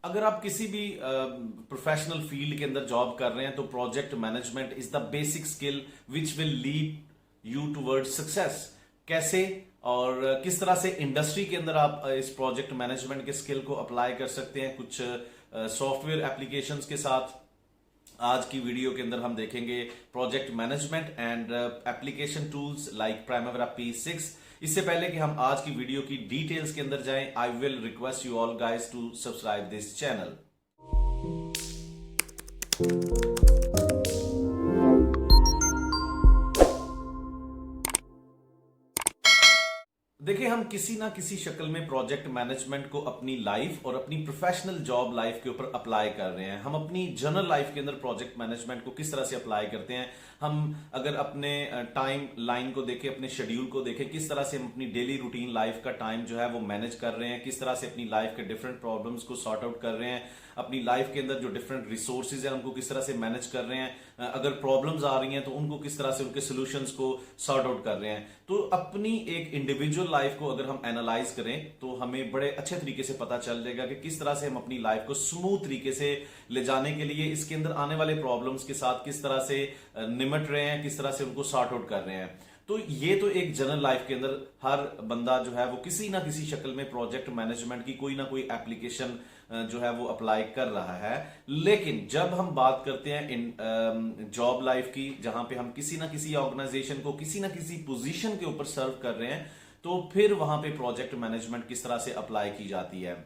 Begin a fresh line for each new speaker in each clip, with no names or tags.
अगर आप किसी भी प्रोफेशनल फील्ड के अंदर जॉब कर रहे हैं तो project management is the basic skill which will lead you toward success. कैसे और किस तरह से इंडस्ट्री के अंदर आप इस प्रोजेक्ट मैनेजमेंट के स्किल को अप्लाई कर सकते हैं कुछ सॉफ्टवेयर एप्लीकेशंस के साथ। आज की वीडियो के अंदर हम देखेंगे project management and application tools like Primavera P6। इससे पहले कि हम आज की वीडियो की डिटेल्स के अंदर जाएं, I will request you all guys to subscribe this channel. देखिए, हम किसी ना किसी शक्ल में प्रोजेक्ट मैनेजमेंट को अपनी लाइफ और अपनी प्रोफेशनल जॉब लाइफ के ऊपर अप्लाई कर रहे हैं। हम अपनी जनरल लाइफ के अंदर प्रोजेक्ट मैनेजमेंट को किस तरह से अप्लाई करते हैं, हम अगर अपने टाइम लाइन को देखें, अपने शेड्यूल को देखें, किस तरह से हम अपनी डेली रूटीन लाइफ का टाइम जो है वो मैनेज कर रहे हैं, किस तरह से अपनी लाइफ के डिफरेंट प्रॉब्लम्स को सॉर्ट आउट कर रहे हैं, अपनी लाइफ के अंदर जो डिफरेंट रिसोर्सेज हैं उनको किस तरह से मैनेज कर रहे हैं, अगर प्रॉब्लम्स आ रही हैं तो उनको किस तरह से उनके सोल्यूशंस को सॉर्ट आउट कर रहे हैं। तो अपनी एक इंडिविजुअल लाइफ को अगर हम एनालाइज करें तो हमें बड़े अच्छे तरीके से पता चल जाएगा कि किस तरह से हम अपनी लाइफ को स्मूथ तरीके से ले जाने के लिए इसके अंदर आने वाले प्रॉब्लम्स के साथ किस तरह से निमट रहे हैं, किस तरह से उनको सॉर्ट आउट कर रहे हैं। तो ये तो एक जनरल लाइफ के अंदर हर बंदा जो है वो किसी ना किसी शक्ल में प्रोजेक्ट मैनेजमेंट की कोई ना कोई एप्लीकेशन जो है वो अप्लाई कर रहा है। लेकिन जब हम बात करते हैं इन जॉब लाइफ की, जहां पे हम किसी ना किसी ऑर्गेनाइजेशन को किसी ना किसी पोजीशन के ऊपर सर्व कर रहे हैं, तो फिर वहां पे प्रोजेक्ट मैनेजमेंट किस तरह से अप्लाई की जाती है।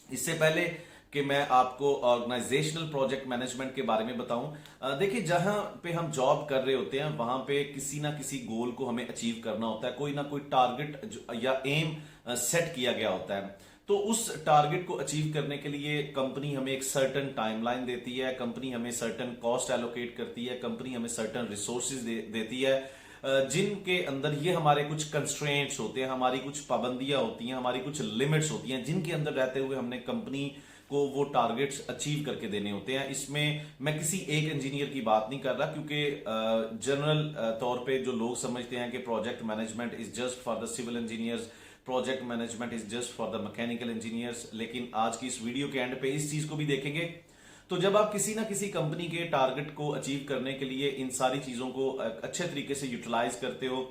इससे पहले कि मैं आपको ऑर्गेनाइजेशनल प्रोजेक्ट मैनेजमेंट के बारे में बताऊं, देखिए, जहां पे हम जॉब कर रहे होते हैं वहां पे किसी ना किसी गोल को हमें अचीव करना होता है, कोई ना कोई टारगेट या एम सेट किया गया होता है। तो उस टारगेट को अचीव करने के लिए कंपनी हमें एक सर्टेन टाइमलाइन देती है, कंपनी हमें सर्टेन कॉस्ट एलोकेट करती है, कंपनी हमें सर्टेन रिसोर्सेज देती है, जिनके अंदर ये हमारे कुछ कंस्ट्रेंट्स होते हैं, हमारी कुछ पाबंदियां होती हैं, हमारी कुछ लिमिट्स होती हैं, जिनके अंदर रहते हुए हमने कंपनी को वो टारगेट्स अचीव करके देने होते हैं। इसमें मैं किसी एक इंजीनियर की बात नहीं कर रहा, क्योंकि जनरल तौर पे जो लोग समझते हैं कि project management is just for the civil engineers, project management is just for the mechanical engineers. लेकिन आज की इस वीडियो के एंड पे इस चीज को भी देखेंगे। तो जब आप किसी ना किसी कंपनी के टारगेट को अचीव करने के लिए इन सारी चीजों को अच्छे तरीके से यूटिलाइज करते हो,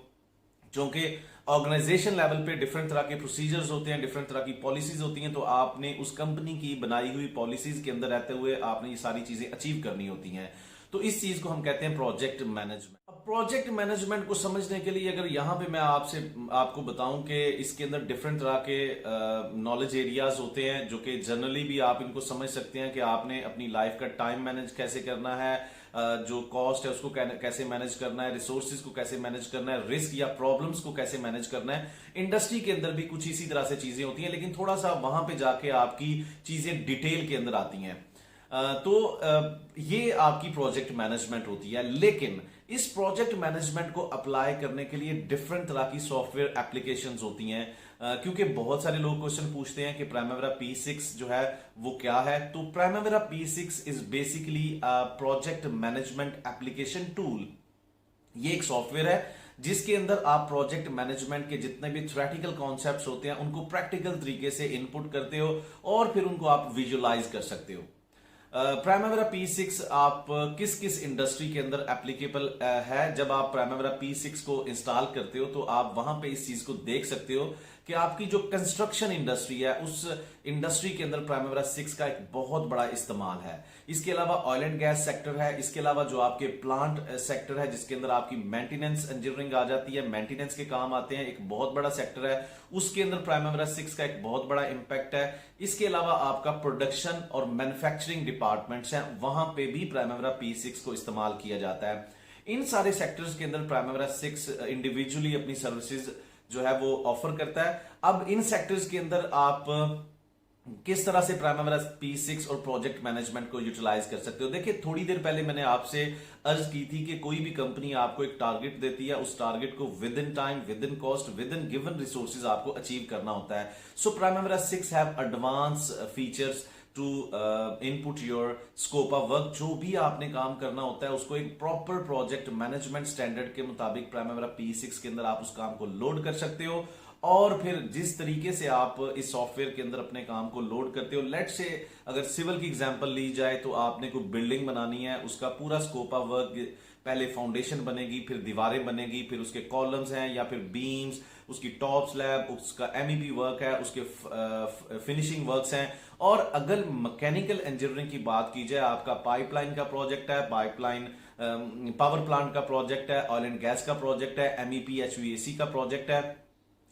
क्योंकि ऑर्गेनाइजेशन लेवल पे डिफरेंट तरह के प्रोसीजर्स होते हैं, डिफरेंट तरह की पॉलिसीज होती हैं, तो आपने उस कंपनी की बनाई हुई पॉलिसीज के अंदर रहते हुए आपने ये सारी चीजें अचीव करनी होती हैं। तो इस चीज को हम कहते हैं प्रोजेक्ट मैनेजमेंट। अब प्रोजेक्ट मैनेजमेंट को समझने के लिए अगर यहां पे मैं आपको बताऊं कि इसके अंदर डिफरेंट तरह के नॉलेज एरियाज होते हैं, जो कि जनरली भी आप इनको समझ सकते हैं कि आपने अपनी लाइफ का टाइम मैनेज कैसे करना है, जो कॉस्ट है उसको कैसे मैनेज करना है, रिसोर्सेज को कैसे मैनेज करना है, रिस्क या प्रॉब्लम्स को कैसे मैनेज करना है। इंडस्ट्री के अंदर भी कुछ इसी तरह से चीजें होती हैं, लेकिन थोड़ा सा वहां पे जाके आपकी चीजें डिटेल के अंदर आती हैं। तो ये आपकी प्रोजेक्ट मैनेजमेंट होती है। लेकिन इस प्रोजेक्ट मैनेजमेंट को अप्लाई करने के लिए डिफरेंट तरह की सॉफ्टवेयर एप्लीकेशंस होती हैं, क्योंकि बहुत सारे लोग क्वेश्चन पूछते हैं कि प्राइमेवेरा P6 जो है वो क्या है। तो प्राइमेवेरा P6 is basically project management application tool. ये एक सॉफ्टवेयर है जिसके अंदर आप प्रोजेक्ट मैनेजमेंट के जितने भी थ्योरेटिकल कॉन्सेप्ट्स होते हैं उनको प्रैक्टिकल तरीके से इनपुट करते हो और फिर उनको आप विजुअलाइज कर सकते हो। प्राइमेवेरा P6 आप किस किस इंडस्ट्री के अंदर एप्लीकेबल है। जब आप प्राइमेवेरा P6 को इंस्टॉल करते हो तो आप वहां पे इस चीज को देख सकते हो कि आपकी जो कंस्ट्रक्शन इंडस्ट्री है उस इंडस्ट्री के अंदर प्राइमेवेरा 6 का एक बहुत बड़ा इस्तेमाल है। इसके अलावा ऑयल एंड गैस सेक्टर है, इसके अलावा जो आपके प्लांट सेक्टर है जिसके अंदर आपकी मेंटेनेंस इंजीनियरिंग आ जाती है, मेंटेनेंस के काम आते हैं, एक बहुत बड़ा सेक्टर है, उसके अंदर प्राइमेवेरा 6 का एक बहुत बड़ा इंपैक्ट है। इसके अलावा आपका प्रोडक्शन और मैन्युफैक्चरिंग डिपार्टमेंट्स हैं, वहां पे भी प्राइमेवेरा P6 को इस्तेमाल किया जाता है। इन सारे सेक्टर्स के अंदर प्राइमेवेरा 6 इंडिविजुअली अपनी सर्विसेज जो है वो ऑफर करता है। अब इन सेक्टर्स के अंदर आप किस तरह से प्राइमेवेरा P6 और प्रोजेक्ट मैनेजमेंट को यूटिलाइज कर सकते हो। देखिए, थोड़ी देर पहले मैंने आपसे अर्ज की थी कि कोई भी कंपनी आपको एक टारगेट देती है, उस टारगेट को within time, within cost, within given resources आपको अचीव करना होता है। So Primavera 6 have advance features to input your scope of work. जो भी आपने काम करना होता है उसको एक प्रॉपर प्रोजेक्ट मैनेजमेंट स्टैंडर्ड के मुताबिक प्राइमेवेरा P6 के अंदर आप उस काम को लोड कर सकते हो और फिर जिस तरीके से आप इस सॉफ्टवेयर के अंदर अपने काम को लोड करते हो, लेट से अगर सिविल की एग्जांपल ली जाए तो आपने कोई बिल्डिंग बनानी है, उसका पूरा स्कोप ऑफ वर्क, पहले फाउंडेशन बनेगी, फिर दीवारें बनेगी, फिर उसके कॉलम्स हैं या फिर बीम्स, उसकी टॉप स्लैब, उसका एमईपी वर्क है, उसके फिनिशिंग वर्क्स हैं। और अगर मैकेनिकल इंजीनियरिंग की बात की जाए, आपका पाइपलाइन का प्रोजेक्ट है, पाइपलाइन पावर प्लांट का प्रोजेक्ट है, ऑयल एंड गैस का प्रोजेक्ट है, एमईपी एचवीएसी का प्रोजेक्ट है,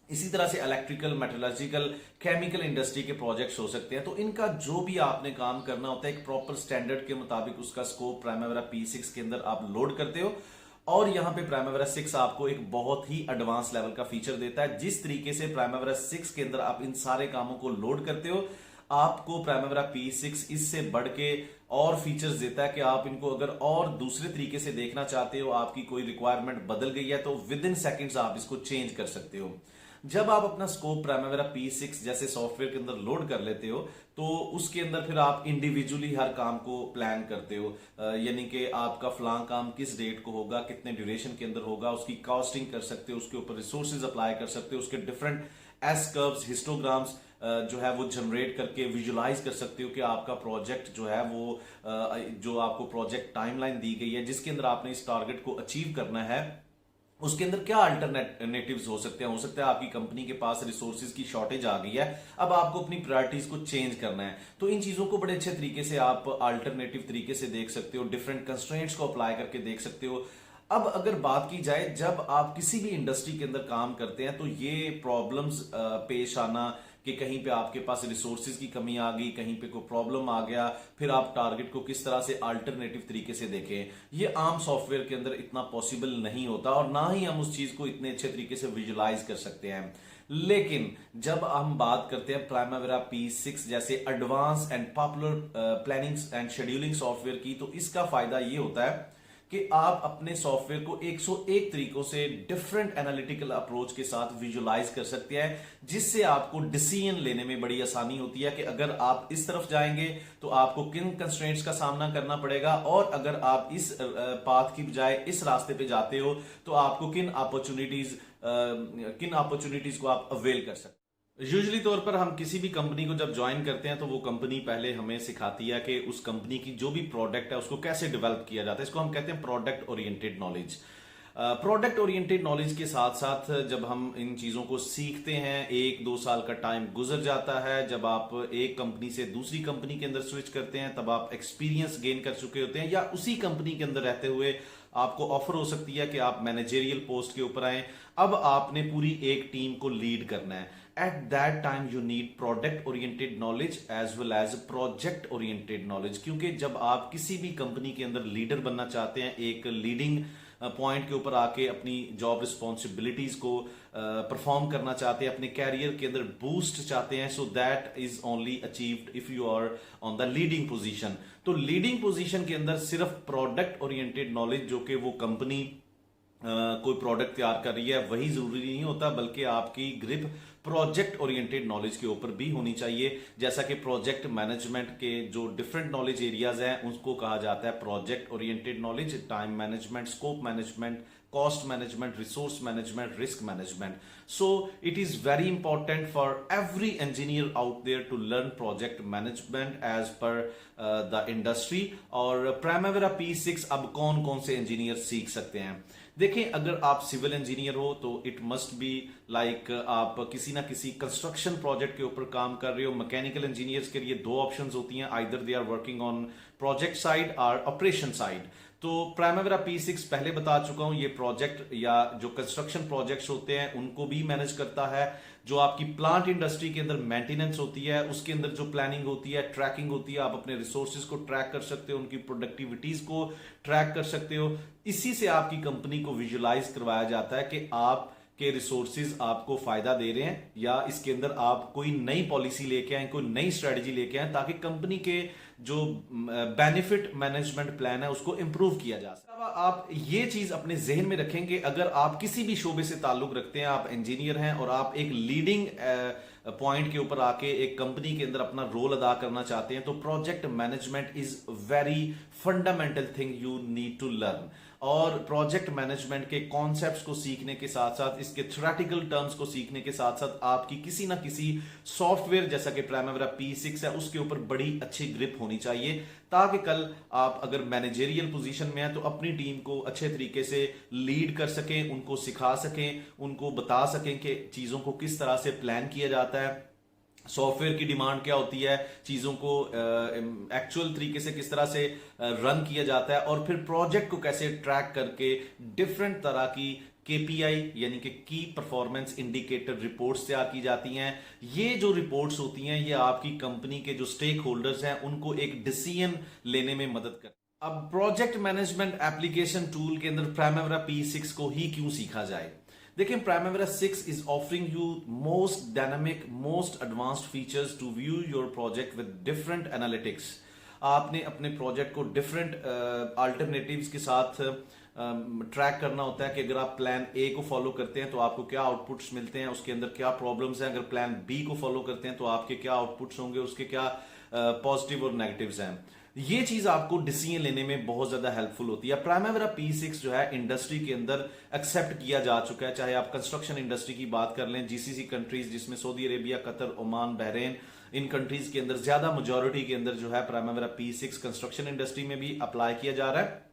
इसी तरह से इलेक्ट्रिकल, मेटलर्जिकल, केमिकल इंडस्ट्री के प्रोजेक्ट्स हो सकते हैं। तो इनका जो भी आपने काम करना होता है, एक प्रॉपर स्टैंडर्ड के मुताबिक उसका स्कोप प्राइमेरा P6 के अंदर आप लोड करते हो। और यहां पे प्राइमेरा 6 आपको एक बहुत ही एडवांस लेवल का फीचर देता है। जिस तरीके से प्राइमेरा 6 के अंदर आप इन सारे कामों को लोड करते हो, आपको प्राइमेरा P6 इससे बढ़ के और फीचर्स देता है कि आप इनको अगर और दूसरे तरीके से देखना चाहते हो, आपकी कोई रिक्वायरमेंट बदल गई है, तो विद इन सेकेंड्स आप इसको चेंज कर सकते हो। जब आप अपना स्कोप प्राइमेरा P6 जैसे सॉफ्टवेयर के अंदर लोड कर लेते हो, तो उसके अंदर फिर आप इंडिविजुअली हर काम को प्लान करते हो, यानी कि आपका फलां काम किस डेट को होगा, कितने ड्यूरेशन के अंदर होगा, उसकी कॉस्टिंग कर सकते हो, उसके ऊपर रिसोर्सेज अप्लाई कर सकते हो, उसके डिफरेंट एस कर्व्स, हिस्टोग्राम्स जो है वो जनरेट करके विजुलाइज कर सकते हो कि आपका प्रोजेक्ट जो है वो जो आपको प्रोजेक्ट टाइमलाइन दी गई है जिसके अंदर आपने इस टारगेट को अचीव करना है, उसके अंदर क्या अल्टरनेटिव्स हो सकते हैं। हो सकता है आपकी कंपनी के पास रिसोर्सेज की शॉर्टेज आ गई है, अब आपको अपनी प्रायोरिटीज को चेंज करना है, तो इन चीजों को बड़े अच्छे तरीके से आप अल्टरनेटिव तरीके से देख सकते हो, डिफरेंट कंस्ट्रेंट्स को अप्लाई करके देख सकते हो। अब अगर बात की जाए, जब आप किसी भी इंडस्ट्री के अंदर काम करते हैं, तो ये प्रॉब्लम्स पेश आना कि कहीं पे आपके पास रिसोर्सेज की कमी आ गई, कहीं पे कोई प्रॉब्लम आ गया, फिर आप टारगेट को किस तरह से अल्टरनेटिव तरीके से देखें, ये आम सॉफ्टवेयर के अंदर इतना पॉसिबल नहीं होता और ना ही हम उस चीज को इतने अच्छे तरीके से विजुलाइज कर सकते हैं। लेकिन जब हम बात करते हैं प्राइमेरा P6 जैसे advance and popular planning and scheduling software की, तो इसका फायदा ये होता है कि आप अपने सॉफ्टवेयर को 101 तरीकों से डिफरेंट एनालिटिकल अप्रोच के साथ विजुलाइज कर सकते हैं, जिससे आपको डिसीजन लेने में बड़ी आसानी होती है कि अगर आप इस तरफ जाएंगे तो आपको किन कंस्ट्रेंट्स का सामना करना पड़ेगा, और अगर आप इस पाथ की बजाय इस रास्ते पे जाते हो तो आपको किन अपॉर्चुनिटीज को आप अवेल कर सकते हैं। यूजुअली तौर पर हम किसी भी कंपनी को जब ज्वाइन करते हैं तो वो कंपनी पहले हमें सिखाती है कि उस कंपनी की जो भी प्रोडक्ट है उसको कैसे डेवलप किया जाता है। इसको हम कहते हैं product oriented knowledge. Product oriented knowledge के साथ साथ जब हम इन चीज़ों को सीखते हैं, 1-2 साल का टाइम गुजर जाता है, जब आप एक कंपनी से दूसरी कंपनी के अंदर स्विच करते हैं तब आप एक्सपीरियंस गेन कर चुके होते हैं, या उसी कंपनी के अंदर रहते हुए आपको ऑफर हो सकती है कि आप मैनेजरियल पोस्ट के ऊपर आए। अब आपने पूरी एक टीम को लीड करना है। At that time you need product oriented knowledge as well as project oriented knowledge, क्योंकि जब आप किसी भी कंपनी के अंदर लीडर बनना चाहते हैं, एक लीडिंग पॉइंट के ऊपर आके अपनी जॉब रिस्पॉन्सिबिलिटीज को परफॉर्म करना चाहते हैं, अपने कैरियर के अंदर बूस्ट चाहते हैं, so that is only achieved if you are on the leading position. तो लीडिंग पोजीशन के अंदर सिर्फ प्रोडक्ट ओरिएंटेड नॉलेज, जो कि वो कंपनी कोई प्रोडक्ट तैयार कर रही है, वही जरूरी नहीं होता, बल्कि आपकी ग्रिप प्रोजेक्ट ओरिएंटेड नॉलेज के ऊपर भी होनी चाहिए। जैसा कि प्रोजेक्ट मैनेजमेंट के जो डिफरेंट नॉलेज एरियाज हैं उसको कहा जाता है project oriented knowledge, time management, scope management, cost management, resource management, risk management. So it is very important for every engineer out there to learn project management as per the industry. और Primavera P6 अब कौन कौन से engineer सीख सकते हैं? देखिए, अगर आप सिविल इंजीनियर हो तो इट मस्ट बी लाइक आप किसी ना किसी कंस्ट्रक्शन प्रोजेक्ट के ऊपर काम कर रहे हो। मैकेनिकल इंजीनियर्स के लिए 2 ऑप्शंस होती हैं, either they are working on project side और ऑपरेशन साइड। तो प्राइमेरा P6 पहले बता चुका हूं, ये प्रोजेक्ट या जो कंस्ट्रक्शन प्रोजेक्ट्स होते हैं उनको भी मैनेज करता है। जो आपकी प्लांट इंडस्ट्री के अंदर मेंटेनेंस होती है उसके अंदर जो प्लानिंग होती है, ट्रैकिंग होती है, आप अपने रिसोर्सेज को ट्रैक कर सकते हो, उनकी प्रोडक्टिविटीज को ट्रैक कर सकते हो। इसी से आपकी कंपनी को विजुलाइज करवाया जाता है कि आप के रिसोर्सेज आपको फायदा दे रहे हैं, या इसके अंदर आप कोई नई पॉलिसी लेके आए, कोई नई स्ट्रेटजी लेके आए, ताकि कंपनी के जो बेनिफिट मैनेजमेंट प्लान है उसको इंप्रूव किया जा सके। आप ये चीज अपने जहन में रखेंगे, अगर आप किसी भी शोबे से ताल्लुक रखते हैं, आप इंजीनियर हैं और आप एक लीडिंग पॉइंट के ऊपर आके एक कंपनी के अंदर अपना रोल अदा करना चाहते हैं, तो project management is very fundamental thing you need to learn. और प्रोजेक्ट मैनेजमेंट के कॉन्सेप्ट्स को सीखने के साथ साथ इसके थ्योरेटिकल टर्म्स को सीखने के साथ साथ आपकी किसी ना किसी सॉफ्टवेयर जैसा कि प्राइमेरा P6 है उसके ऊपर बड़ी अच्छी ग्रिप होनी चाहिए, ताकि कल आप अगर मैनेजेरियल पोजीशन में है तो अपनी टीम को अच्छे तरीके से लीड कर सकें, उनको सिखा सकें, उनको बता सकें कि चीजों को किस तरह से प्लान किया जाता है, सॉफ्टवेयर की डिमांड क्या होती है, चीजों को एक्चुअल तरीके से किस तरह से रन किया जाता है, और फिर प्रोजेक्ट को कैसे ट्रैक करके डिफरेंट तरह की KPI यानी कि की परफॉर्मेंस इंडिकेटर रिपोर्ट्स तैयार की जाती हैं। ये जो रिपोर्ट्स होती हैं ये आपकी कंपनी के जो स्टेक होल्डर्स हैं उनको एक डिसीजन लेने में मदद करती है। अब प्रोजेक्ट मैनेजमेंट एप्लीकेशन टूल के अंदर प्राइमेरा P6 को ही क्यों सीखा जाए? देखिए, प्राइमेरा 6 is offering you most dynamic, most advanced features to view your project with different analytics. आपने अपने प्रोजेक्ट को डिफरेंट अल्टरनेटिव्स के साथ ट्रैक करना होता है कि अगर आप प्लान ए को फॉलो करते हैं तो आपको क्या आउटपुट्स मिलते हैं, उसके अंदर क्या प्रॉब्लम्स हैं, अगर प्लान बी को फॉलो करते हैं तो आपके क्या आउटपुट्स होंगे, उसके क्या पॉजिटिव और नेगेटिव्स हैं। ये चीज आपको डिसीजन लेने में बहुत ज्यादा हेल्पफुल होती है। प्राइमेरा P6 जो है इंडस्ट्री के अंदर एक्सेप्ट किया जा चुका है, चाहे आप कंस्ट्रक्शन इंडस्ट्री की बात कर लें, GCC कंट्रीज जिसमें Saudi Arabia, Qatar, Oman, Bahrain, इन कंट्रीज के अंदर ज्यादा मेजॉरिटी के अंदर जो है प्राइमेरा P6 कंस्ट्रक्शन इंडस्ट्री में भी अप्लाई किया जा रहा है,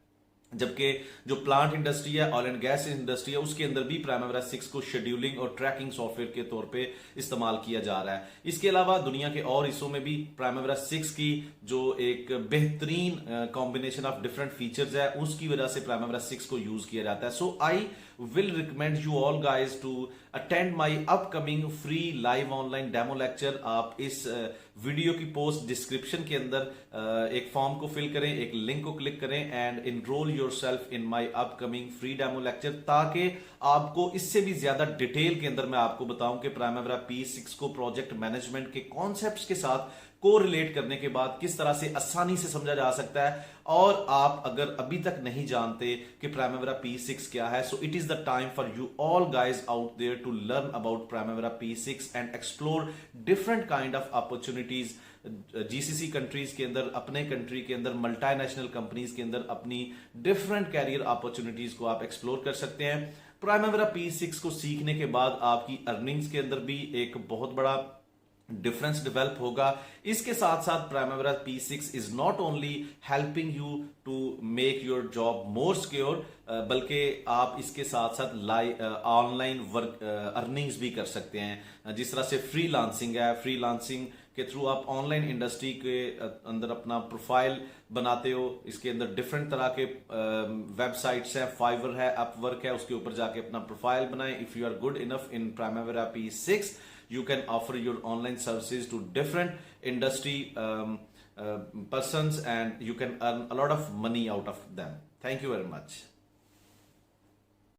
जबकि जो प्लांट इंडस्ट्री है, ऑयल एंड गैस इंडस्ट्री है, उसके अंदर भी प्राइमेरा 6 को शेड्यूलिंग और ट्रैकिंग सॉफ्टवेयर के तौर पे इस्तेमाल किया जा रहा है। इसके अलावा दुनिया के और हिस्सों में भी प्राइमेरा 6 की जो एक बेहतरीन कॉम्बिनेशन ऑफ डिफरेंट फीचर्स है उसकी वजह से प्राइमेरा 6 को यूज किया जाता है। सो आई will recommend you all guys to attend my upcoming free live online demo lecture। आप इस वीडियो की पोस्ट डिस्क्रिप्शन के अंदर एक फॉर्म को फिल करें, एक लिंक को क्लिक करें and enrol yourself in my upcoming free demo lecture, ताकि आपको इससे भी ज्यादा डिटेल के अंदर मैं आपको बताऊं कि प्राइमेरा P6 को प्रोजेक्ट मैनेजमेंट के कॉन्सेप्ट्स के साथ को रिलेट करने के बाद किस तरह से आसानी से समझा जा सकता है। और आप अगर अभी तक नहीं जानते कि प्राइमेरा P6 क्या है, so it is the time for you all guys out there to learn about Primavera P6 and explore different kind of opportunities GCC countries के अंदर, अपने कंट्री के अंदर, मल्टीनेशनल कंपनीज के अंदर अपनी डिफरेंट कैरियर अपॉर्चुनिटीज को आप एक्सप्लोर कर सकते हैं। प्राइमेरा P6 को सीखने के बाद आपकी अर्निंग्स के अंदर भी एक बहुत बड़ा डिफरेंस डेवलप होगा। इसके साथ साथ Primavera P6 is not only helping you to make your job more secure, बल्कि आप इसके साथ साथ ऑनलाइन वर्क अर्निंग्स भी कर सकते हैं। जिस तरह से फ्रीलांसिंग है, फ्रीलांसिंग के थ्रू आप ऑनलाइन इंडस्ट्री के अंदर अपना प्रोफाइल बनाते हो। इसके अंदर डिफरेंट तरह के वेबसाइट्स हैं, फाइवर है, अपवर्क है, उसके ऊपर जाके अपना प्रोफाइल बनाएं। If you are good enough in Primavera P6 you can offer your online services to different industry persons and you can earn a lot of money out of them. Thank you very much.